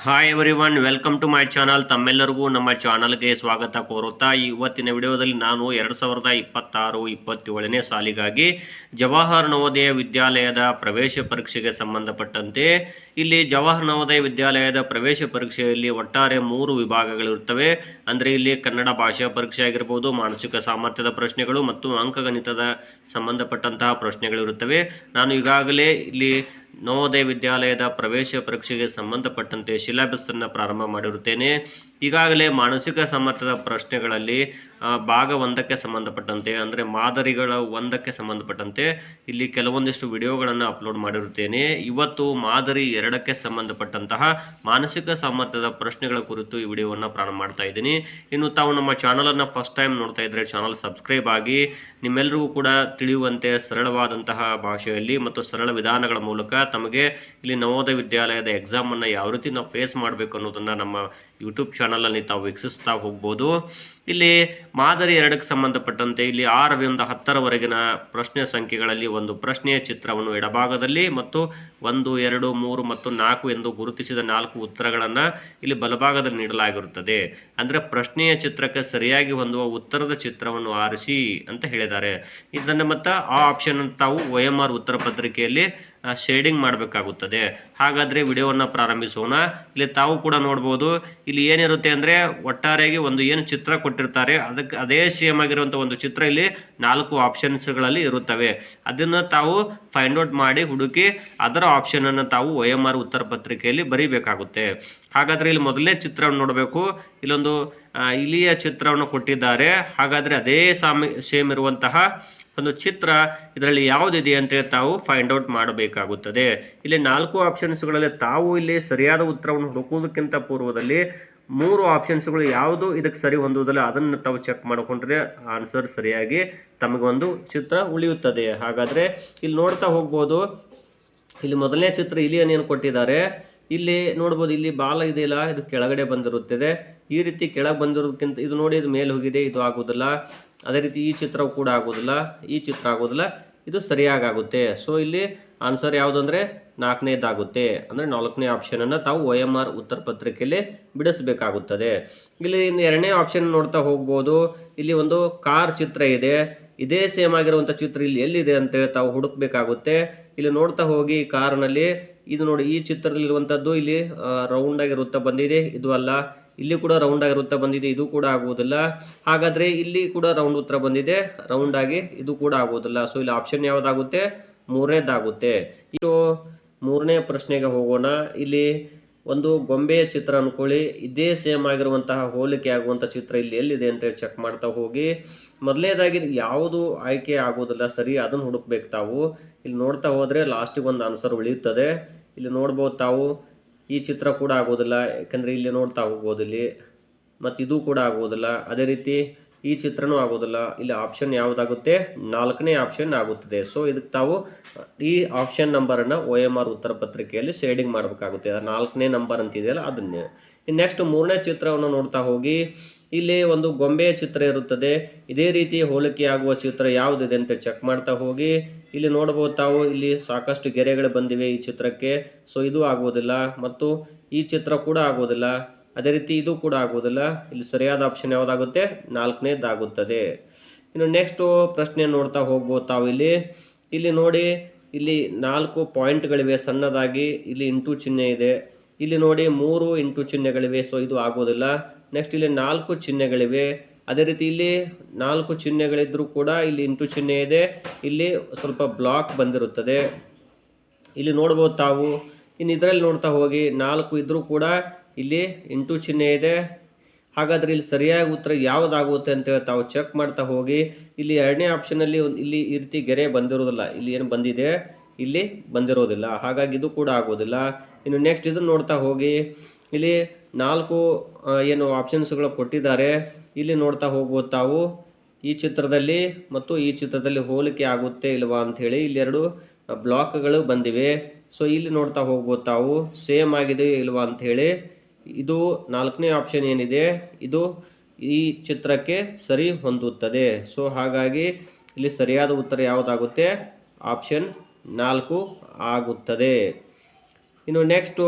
Hi everyone, welcome to my channel. ತಮ್ಮೆಲ್ಲರಿಗೂ ನಮ್ಮ ಚಾನಲ್ಗೆ ಸ್ವಾಗತ ಕೋರುತ್ತಾ ಇವತ್ತಿನ ವಿಡಿಯೋದಲ್ಲಿ ನಾನು 2026-27ನೇ ಸಾಲಿಗಾಗಿ ಜವಾಹರ್ ನವೋದಯ ವಿದ್ಯಾಲಯದ ಪ್ರವೇಶ ಪರೀಕ್ಷೆಗೆ ಸಂಬಂಧಪಟ್ಟಂತೆ ಇಲ್ಲಿ ಜವಾಹರ್ ನವೋದಯ ವಿದ್ಯಾಲಯದ ಪ್ರವೇಶ ಪರೀಕ್ಷೆಯಲ್ಲಿ ಒಟ್ಟಾರೆ 3 ವಿಭಾಗಗಳಿರುತ್ತವೆ. ಅಂದರೆ ಇಲ್ಲಿ ಕನ್ನಡ ಭಾಷಾ ಪರೀಕ್ಷೆ ಆಗಿರ್ಬೋದು, ಮಾನಸಿಕ ಸಾಮರ್ಥ್ಯದ ಪ್ರಶ್ನೆಗಳು ಮತ್ತು ಅಂಕಗಣಿತದ ಸಂಬಂಧಪಟ್ಟಂತಹ ಪ್ರಶ್ನೆಗಳಿರುತ್ತವೆ. ನಾನು ಈಗಾಗಲೇ ಇಲ್ಲಿ ನವೋದಯ ವಿದ್ಯಾಲಯದ ಪ್ರವೇಶ ಪರೀಕ್ಷೆಗೆ ಸಂಬಂಧಪಟ್ಟಂತೆ ಸಿಲೆಬಸ್ ಅನ್ನು ಪ್ರಾರಂಭ ಮಾಡಿರುತ್ತೇನೆ. ಈಗಾಗಲೇ ಮಾನಸಿಕ ಸಾಮರ್ಥ್ಯದ ಪ್ರಶ್ನೆಗಳಲ್ಲಿ ಭಾಗ 1ಕ್ಕೆ ಸಂಬಂಧಪಟ್ಟಂತೆ ಅಂದರೆ ಮಾದರಿಗಳ 1ಕ್ಕೆ ಸಂಬಂಧಪಟ್ಟಂತೆ ಇಲ್ಲಿ ಕೆಲವೊಂದಿಷ್ಟು ವಿಡಿಯೋಗಳನ್ನು ಅಪ್ಲೋಡ್ ಮಾಡಿರುತ್ತೇನೆ. ಇವತ್ತು ಮಾದರಿ 2ಕ್ಕೆ ಸಂಬಂಧಪಟ್ಟಂತಹ ಮಾನಸಿಕ ಸಾಮರ್ಥ್ಯದ ಪ್ರಶ್ನೆಗಳ ಕುರಿತು ಈ ವಿಡಿಯೋವನ್ನು ಪ್ರಾರಂಭ ಮಾಡ್ತಾ ಇದ್ದೀನಿ. ಇನ್ನು ತಾವು ನಮ್ಮ ಚಾನಲನ್ನು ಫಸ್ಟ್ ಟೈಮ್ ನೋಡ್ತಾ ಇದ್ದರೆ ಚಾನಲ್ ಸಬ್ಸ್ಕ್ರೈಬ್ ಆಗಿ ನಿಮ್ಮೆಲ್ಲರಿಗೂ ಕೂಡ ತಿಳಿಯುವಂತೆ ಸರಳವಾದಂತಹ ಭಾಷೆಯಲ್ಲಿ ಮತ್ತು ಸರಳ ವಿಧಾನಗಳ ಮೂಲಕ ತಮಗೆ ಇಲ್ಲಿ ನವೋದಯ ವಿದ್ಯಾಲಯದ ಎಕ್ಸಾಮನ್ನು ಯಾವ ರೀತಿ ನಾವು ಫೇಸ್ ಮಾಡಬೇಕು ಅನ್ನೋದನ್ನು ನಮ್ಮ ಯೂಟ್ಯೂಬ್ ಚಾನಲಲ್ಲಿ ತಾವು ವೀಕ್ಷಿಸ್ತಾ ಹೋಗ್ಬೋದು. ಇಲ್ಲಿ ಮಾದರಿ 2ಕ್ಕೆ ಸಂಬಂಧಪಟ್ಟಂತೆ ಇಲ್ಲಿ 6ರಿಂದ 10ರವರೆಗಿನ ಪ್ರಶ್ನೆ ಸಂಖ್ಯೆಗಳಲ್ಲಿ ಒಂದು ಪ್ರಶ್ನೆಯ ಚಿತ್ರವನ್ನು ಎಡಭಾಗದಲ್ಲಿ ಮತ್ತು 1, 2, 3 ಮತ್ತು 4 ಎಂದು ಗುರುತಿಸಿದ 4 ಉತ್ತರಗಳನ್ನು ಇಲ್ಲಿ ಬಲಭಾಗದಲ್ಲಿ ನೀಡಲಾಗಿರುತ್ತದೆ. ಅಂದರೆ ಪ್ರಶ್ನೆಯ ಚಿತ್ರಕ್ಕೆ ಸರಿಯಾಗಿ ಹೊಂದುವ ಉತ್ತರದ ಚಿತ್ರವನ್ನು ಆರಿಸಿ ಅಂತ ಹೇಳಿದ್ದಾರೆ. ಇದನ್ನು ಮತ್ತು ಆ ಆಪ್ಷನ್ ತಾವು OMR ಉತ್ತರ ಪತ್ರಿಕೆಯಲ್ಲಿ ಶೇಡಿಂಗ್ ಮಾಡಬೇಕಾಗುತ್ತದೆ. ಹಾಗಾದರೆ ವಿಡಿಯೋವನ್ನು ಪ್ರಾರಂಭಿಸೋಣ. ಇಲ್ಲಿ ತಾವು ಕೂಡ ನೋಡ್ಬೋದು, ಇಲ್ಲಿ ಏನಿರುತ್ತೆ ಅಂದರೆ ಒಟ್ಟಾರೆಯಾಗಿ ಒಂದು ಏನು ಚಿತ್ರ ಕೊಟ್ಟಿರ್ತಾರೆ ಅದಕ್ಕೆ ಅದೇ ಸೇಮ್ ಆಗಿರುವಂಥ ಒಂದು ಚಿತ್ರ ಇಲ್ಲಿ 4 ಆಪ್ಷನ್ಸ್ಗಳಲ್ಲಿ ಇರುತ್ತವೆ. ಅದನ್ನು ತಾವು ಫೈಂಡ್ ಔಟ್ ಮಾಡಿ ಹುಡುಕಿ ಅದರ ಆಪ್ಷನನ್ನು ತಾವು OMR ಉತ್ತರ ಪತ್ರಿಕೆಯಲ್ಲಿ ಬರೀಬೇಕಾಗುತ್ತೆ. ಹಾಗಾದರೆ ಇಲ್ಲಿ ಮೊದಲನೇ ಚಿತ್ರವನ್ನು ನೋಡಬೇಕು. ಇಲ್ಲೊಂದು ಇಲಿಯ ಚಿತ್ರವನ್ನು ಕೊಟ್ಟಿದ್ದಾರೆ. ಹಾಗಾದರೆ ಅದೇ ಸೇಮ್ ಇರುವಂತಹ ಒಂದು ಚಿತ್ರ ಇದರಲ್ಲಿ ಯಾವುದಿದೆ ಅಂತೇಳಿ ತಾವು ಫೈಂಡ್ ಔಟ್ ಮಾಡಬೇಕಾಗುತ್ತದೆ. ಇಲ್ಲಿ 4 ಆಪ್ಷನ್ಸ್ಗಳಲ್ಲಿ ತಾವು ಇಲ್ಲಿ ಸರಿಯಾದ ಉತ್ತರವನ್ನು ಹುಡುಕುವುದಕ್ಕಿಂತ ಪೂರ್ವದಲ್ಲಿ 3 ಆಪ್ಷನ್ಸ್ಗಳು ಯಾವುದು ಇದಕ್ಕೆ ಸರಿ ಹೊಂದುವುದಿಲ್ಲ ಅದನ್ನು ತಾವು ಚೆಕ್ ಮಾಡಿಕೊಂಡ್ರೆ ಆನ್ಸರ್ ಸರಿಯಾಗಿ ತಮಗೊಂದು ಚಿತ್ರ ಉಳಿಯುತ್ತದೆ. ಹಾಗಾದರೆ ಇಲ್ಲಿ ನೋಡ್ತಾ ಹೋಗ್ಬೋದು. ಇಲ್ಲಿ ಮೊದಲನೇ ಚಿತ್ರ ಇಲಿಯನ್ನೇನು ಕೊಟ್ಟಿದ್ದಾರೆ, ಇಲ್ಲಿ ನೋಡ್ಬೋದು, ಇಲ್ಲಿ ಬಾಲ ಇದೆಯಲ್ಲ ಇದು ಕೆಳಗಡೆ ಬಂದಿರುತ್ತದೆ. ಈ ರೀತಿ ಕೆಳಗೆ ಬಂದಿರೋದಕ್ಕಿಂತ ಇದು ನೋಡಿ ಇದು ಮೇಲೆ ಹೋಗಿದೆ, ಇದು ಆಗೋದಿಲ್ಲ. ಅದೇ ರೀತಿ ಈ ಚಿತ್ರವು ಕೂಡ ಆಗೋದಿಲ್ಲ, ಈ ಚಿತ್ರ ಆಗೋದಿಲ್ಲ, ಇದು ಸರಿಯಾಗುತ್ತೆ. ಸೊ ಇಲ್ಲಿ ಆನ್ಸರ್ ಯಾವುದು ಅಂದರೆ 4ನೇದಾಗುತ್ತೆ. ಅಂದರೆ 4ನೇ ಆಪ್ಷನನ್ನು ತಾವು OMR ಉತ್ತರ ಪತ್ರಿಕೆಯಲ್ಲಿ ಬಿಡಿಸಬೇಕಾಗುತ್ತದೆ. ಇಲ್ಲಿ 2ನೇ ಆಪ್ಷನ್ ನೋಡ್ತಾ ಹೋಗ್ಬೋದು. ಇಲ್ಲಿ ಒಂದು ಕಾರ್ ಚಿತ್ರ ಇದೆ. ಇದೇ ಸೇಮ್ ಆಗಿರುವಂಥ ಚಿತ್ರ ಇಲ್ಲಿ ಎಲ್ಲಿದೆ ಅಂತೇಳಿ ತಾವು ಹುಡುಕಬೇಕಾಗುತ್ತೆ. ಇಲ್ಲಿ ನೋಡ್ತಾ ಹೋಗಿ ಕಾರ್ನಲ್ಲಿ ಇದು ನೋಡಿ, ಈ ಚಿತ್ರದಲ್ಲಿರುವಂಥದ್ದು ಇಲ್ಲಿ ರೌಂಡ್ ಆಗಿ ವೃತ್ತ ಬಂದಿದೆ, ಇದು ಅಲ್ಲ. ಇಲ್ಲಿ ಕೂಡ ರೌಂಡ್ ಆಗಿ ವೃತ್ತ ಬಂದಿದೆ, ಇದು ಕೂಡ ಆಗುವುದಿಲ್ಲ. ಹಾಗಾದರೆ ಇಲ್ಲಿ ಕೂಡ ರೌಂಡ್ ಉತ್ತರ ಬಂದಿದೆ, ರೌಂಡ್ ಆಗಿ ಇದು ಕೂಡ ಆಗುವುದಿಲ್ಲ. ಸೊ ಇಲ್ಲಿ ಆಪ್ಷನ್ ಯಾವುದಾಗುತ್ತೆ, 3ನೇದಾಗುತ್ತೆ. ಇದು 3ನೇ ಪ್ರಶ್ನೆಗೆ ಹೋಗೋಣ. ಇಲ್ಲಿ ಒಂದು ಗೊಂಬೆಯ ಚಿತ್ರ ಅನ್ಕೊಳ್ಳಿ. ಇದೇ ಸೇಮ್ ಆಗಿರುವಂತಹ ಹೋಲಿಕೆ ಆಗುವಂಥ ಚಿತ್ರ ಇಲ್ಲಿ ಎಲ್ಲಿದೆ ಅಂತೇಳಿ ಚೆಕ್ ಮಾಡ್ತಾ ಹೋಗಿ. ಮೊದಲನೇದಾಗಿ ಯಾವುದು ಆಯ್ಕೆ ಆಗೋದಿಲ್ಲ ಸರಿ, ಅದನ್ನು ಹುಡುಕ್ಬೇಕು ತಾವು. ಇಲ್ಲಿ ನೋಡ್ತಾ ಹೋದರೆ ಲಾಸ್ಟಿಗೆ ಒಂದು ಆನ್ಸರ್ ಉಳಿಯುತ್ತದೆ. ಇಲ್ಲಿ ನೋಡ್ಬೋದು ತಾವು, ಈ ಚಿತ್ರ ಕೂಡ ಆಗೋದಿಲ್ಲ, ಯಾಕಂದರೆ ಇಲ್ಲಿ ನೋಡ್ತಾ ಹೋಗ್ಬೋದು ಇಲ್ಲಿ, ಮತ್ತು ಇದು ಕೂಡ ಆಗೋದಿಲ್ಲ. ಅದೇ ರೀತಿ ಈ ಚಿತ್ರನೂ ಆಗೋದಿಲ್ಲ. ಇಲ್ಲಿ ಆಪ್ಷನ್ ಯಾವುದಾಗುತ್ತೆ, 4ನೇ ಆಪ್ಷನ್ ಆಗುತ್ತದೆ. ಸೊ ಇದಕ್ಕೆ ತಾವು ಈ ಆಪ್ಷನ್ ನಂಬರನ್ನು OMR ಉತ್ತರ ಪತ್ರಿಕೆಯಲ್ಲಿ ಶೇಡಿಂಗ್ ಮಾಡಬೇಕಾಗುತ್ತೆ. 4ನೇ ನಂಬರ್ ಅಂತಿದೆಯಲ್ಲ ಅದನ್ನೇ. ನೆಕ್ಸ್ಟ್ 3ನೇ ಚಿತ್ರವನ್ನು ನೋಡ್ತಾ ಹೋಗಿ. ಇಲ್ಲಿ ಒಂದು ಗೊಂಬೆಯ ಚಿತ್ರ ಇರುತ್ತದೆ. ಇದೇ ರೀತಿ ಹೋಲಿಕೆ ಆಗುವ ಚಿತ್ರ ಯಾವುದಿದೆ ಅಂತ ಚೆಕ್ ಮಾಡ್ತಾ ಹೋಗಿ. ಇಲ್ಲಿ ನೋಡ್ಬೋದು ತಾವು, ಇಲ್ಲಿ ಸಾಕಷ್ಟು ಗೆರೆಗಳು ಬಂದಿವೆ ಈ ಚಿತ್ರಕ್ಕೆ. ಸೊ ಇದು ಆಗೋದಿಲ್ಲ, ಮತ್ತು ಈ ಚಿತ್ರ ಕೂಡ ಆಗೋದಿಲ್ಲ. ಅದೇ ರೀತಿ ಇದು ಕೂಡ ಆಗೋದಿಲ್ಲ. ಇಲ್ಲಿ ಸರಿಯಾದ ಆಪ್ಷನ್ ಯಾವುದಾಗುತ್ತೆ, 4ನೇದಾಗುತ್ತದೆ. ಇನ್ನು ನೆಕ್ಸ್ಟು ಪ್ರಶ್ನೆ ನೋಡ್ತಾ ಹೋಗ್ಬೋದು ತಾವು. ಇಲ್ಲಿ ನೋಡಿ, ಇಲ್ಲಿ 4 ಪಾಯಿಂಟ್ಗಳಿವೆ ಸಣ್ಣದಾಗಿ. ಇಲ್ಲಿ ಇಂಟು ಚಿಹ್ನೆ ಇದೆ. ಇಲ್ಲಿ ನೋಡಿ 3 ಇಂಟು ಚಿಹ್ನೆಗಳಿವೆ. ಸೊ ಇದು ಆಗೋದಿಲ್ಲ. ನೆಕ್ಸ್ಟ್ ಇಲ್ಲಿ 4 ಚಿಹ್ನೆಗಳಿವೆ. ಅದೇ ರೀತಿ ಇಲ್ಲಿ 4 ಚಿಹ್ನೆಗಳಿದ್ರೂ ಕೂಡ ಇಲ್ಲಿ ಇಂಟು ಚಿಹ್ನೆ ಇದೆ. ಇಲ್ಲಿ ಸ್ವಲ್ಪ ಬ್ಲಾಕ್ ಬಂದಿರುತ್ತದೆ. ಇಲ್ಲಿ ನೋಡ್ಬೋದು ತಾವು. ಇನ್ನು ಇದರಲ್ಲಿ ನೋಡ್ತಾ ಹೋಗಿ, 4 ಇದ್ರೂ ಕೂಡ ಇಲ್ಲಿ ಇಂಟು ಚಿಹ್ನೆ ಇದೆ. ಹಾಗಾದರೆ ಇಲ್ಲಿ ಸರಿಯಾಗಿ ಉತ್ತರ ಯಾವುದಾಗುತ್ತೆ ಅಂತೇಳಿ ತಾವು ಚೆಕ್ ಮಾಡ್ತಾ ಹೋಗಿ. ಇಲ್ಲಿ 2ನೇ ಆಪ್ಷನಲ್ಲಿ ಇಲ್ಲಿ ಈ ರೀತಿ ಗೆರೆ ಬಂದಿರೋದಿಲ್ಲ. ಇಲ್ಲಿ ಏನು ಬಂದಿದೆ, ಇಲ್ಲಿ ಬಂದಿರೋದಿಲ್ಲ. ಹಾಗಾಗಿ ಇದು ಕೂಡ ಆಗೋದಿಲ್ಲ. ಇನ್ನು ನೆಕ್ಸ್ಟ್ ಇದನ್ನು ನೋಡ್ತಾ ಹೋಗಿ. ಇಲ್ಲಿ 4 ಏನು ಆಪ್ಷನ್ಸ್ಗಳು ಕೊಟ್ಟಿದ್ದಾರೆ. ಇಲ್ಲಿ ನೋಡ್ತಾ ಹೋಗ್ಬೋದು ತಾವು, ಈ ಚಿತ್ರದಲ್ಲಿ ಮತ್ತು ಈ ಚಿತ್ರದಲ್ಲಿ ಹೋಲಿಕೆ ಆಗುತ್ತೆ ಇಲ್ವಾ ಅಂಥೇಳಿ ಇಲ್ಲಿ 2 ಬ್ಲಾಕ್ಗಳು ಬಂದಿವೆ. ಸೊ ಇಲ್ಲಿ ನೋಡ್ತಾ ಹೋಗ್ಬೋದು ತಾವು, ಸೇಮ್ ಆಗಿದೆ ಇಲ್ವಾ ಅಂಥೇಳಿ. ಇದು 4ನೇ ಆಪ್ಷನ್ ಏನಿದೆ, ಇದು ಈ ಚಿತ್ರಕ್ಕೆ ಸರಿ ಹೊಂದುತ್ತದೆ. ಸೊ ಹಾಗಾಗಿ ಇಲ್ಲಿ ಸರಿಯಾದ ಉತ್ತರ ಯಾವುದಾಗುತ್ತೆ, ಆಪ್ಷನ್ 4 ಆಗುತ್ತದೆ. ಇನ್ನು ನೆಕ್ಸ್ಟು